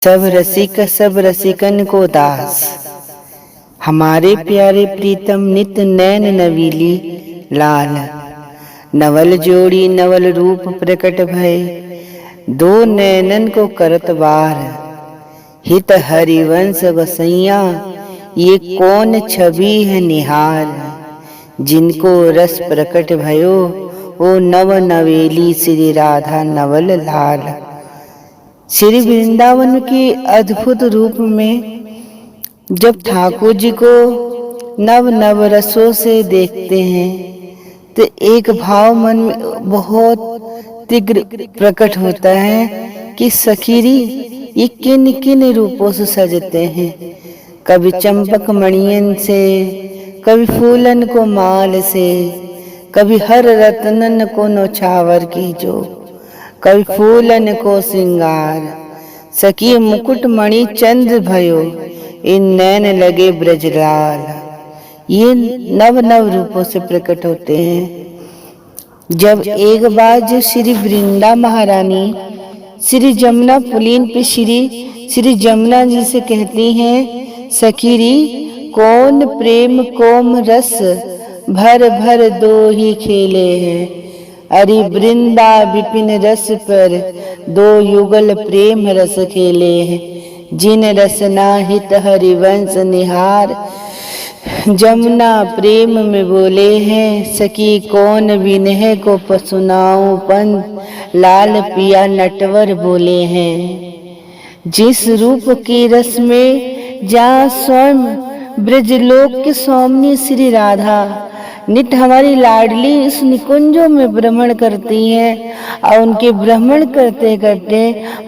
सब रसिकन को दास। हमारे प्यारे प्रीतम नित नैन नवीली लाल। नवल जोड़ी नवल रूप प्रकट भय, दो नैनन को करत वार। हित हरिवंश गोसैया, ये कौन छवि है निहार। जिनको रस प्रकट भयो, ओ नव नवेली श्री राधा नवल लाल। श्री वृंदावन के अद्भुत रूप में जब ठाकुर जी को नव नव रसों से देखते हैं तो एक भाव मन में बहुत तीव्र प्रकट होता है कि सखीरी ये किन किन रूपों से सजते हैं। कभी चंपक मणियन से, कभी फूलन को माल से, कभी हर रत्नन को नौछावर की जो, कभी फूलन को सिंगार। सखी मुकुट मणि चंद्र भयो, इन नैन लगे ब्रजलाल। ये नव नव रूपों से प्रकट होते हैं। जब एक बार जो श्री वृंदा महारानी श्री जमुना पुलीन पे श्री जमुना जी से कहती हैं, सखीरी कौन प्रेम कोम रस भर भर दो ही खेले हैं। अरे वृंदा विपिन रस पर दो युगल प्रेम रस खेले हैं। जिन रसना हित हरिवंश निहार, जमुना प्रेम में बोले हैं। सखी कौन विनह को सुनाऊं पंथ, लाल पिया नटवर बोले हैं। जिस रूप के रस में जहाँ स्वयं ब्रजलोक के स्वामी श्री राधा नित हमारी लाडली इस निकुंजों में भ्रमण करती हैं, और उनके भ्रमण करते करते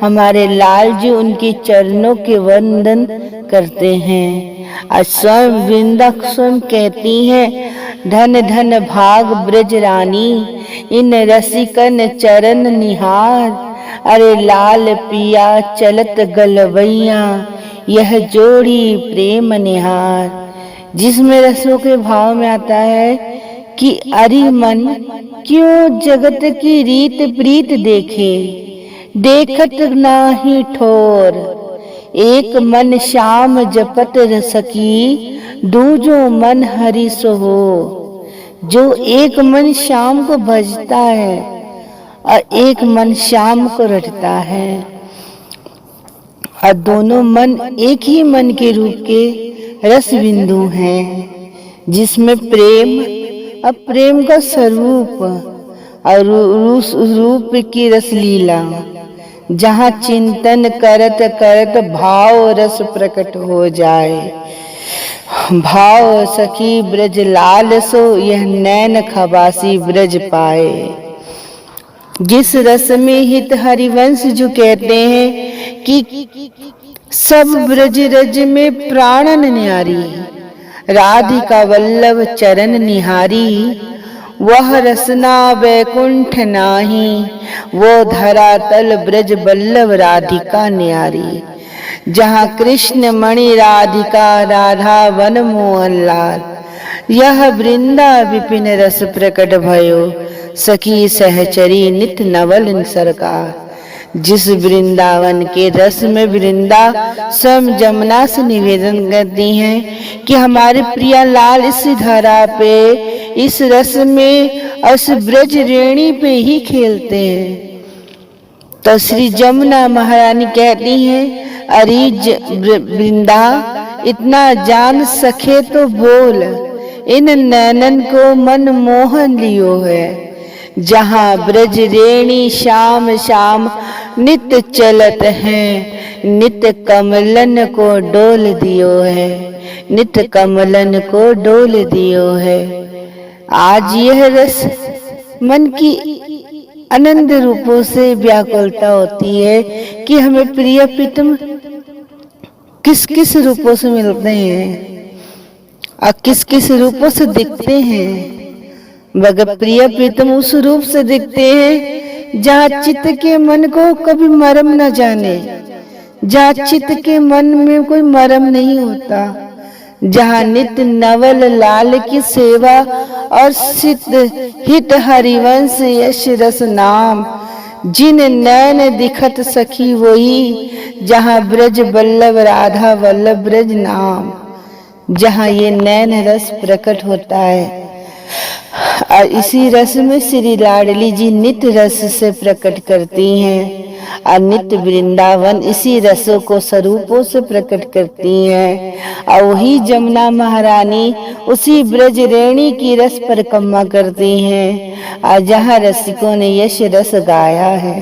हमारे लाल जी उनके चरणों के वंदन करते हैं। और स्वयं वृंदा स्वयं कहती हैं, धन धन भाग ब्रज रानी, इन रसिकन चरण निहार। अरे लाल पिया चलत गलवैया, यह जोड़ी प्रेम निहार। जिसमें रसों के भाव में आता है कि अरि मन क्यों जगत की रीत प्रीत देखे, देखत नाही ठोर। एक मन श्याम जपत सकी, दूजो मन हरि सो हो। जो एक मन श्याम को भजता है और एक मन श्याम को रटता है, और दोनों मन एक ही मन के रूप के रस बिंदु हैं। जिसमें प्रेम और प्रेम का स्वरूप और रूप की रसलीला, जहाँ चिंतन करत करत भाव रस प्रकट हो जाए। भाव सखी ब्रज लाल सो, यह नैन खबासी ब्रज पाए। जिस रस में हित हरिवंश जो कहते हैं कि सब ब्रज रज में प्राणन न्यारी, राधिका वल्लभ चरण निहारी। वह रसना वैकुंठ नाही, वो धरातल ब्रज वल्लभ राधिका न्यारी। जहाँ कृष्ण मणि राधिका राधा वन मोहन लाल, यह वृंदा विपिन रस प्रकट भयो। सखी सहचरी नित नवल सरकार। जिस वृंदावन के रस में वृंदा स्वयं जमुना से निवेदन करती हैं कि हमारे प्रिया लाल इस धारा पे, इस रस में और इस ब्रज रेणी पे ही खेलते हैं। तो श्री जमुना महारानी कहती हैं, अरे वृंदा इतना जान सके तो बोल, इन नैनन को मन मोहन लियो है। जहाँ ब्रज रेणी श्याम श्याम नित चलत हैं, नित कमलन को डोल दियो है, नित कमलन को डोल दियो है। आज यह रस मन की आनंद रूपों से व्याकुलता होती है कि हमें प्रिय प्रीतम किस किस रूपों से मिलते हैं और किस किस रूपों से दिखते हैं। मगर प्रिय प्रीतम उस रूप से दिखते हैं जहाँ चित्त के मन को कभी मरम न जाने, जहाँ चित्त के मन में कोई मरम नहीं होता, जहाँ नित नवल लाल की सेवा और सिद्ध हित हरिवंश यश रस नाम जिन नैन दिखत सखी वही, जहाँ ब्रज बल्लभ राधा वल्लभ ब्रज नाम। जहाँ ये नैन रस प्रकट होता है और इसी रस में श्री लाडली जी नित्य रस से प्रकट करती हैं और नित्य वृंदावन इसी रसों को स्वरूपों से प्रकट करती हैं। और वही जमुना महारानी उसी ब्रज रेणी की रस परिक्रमा करती हैं और जहाँ रसिकों ने यश रस गाया है।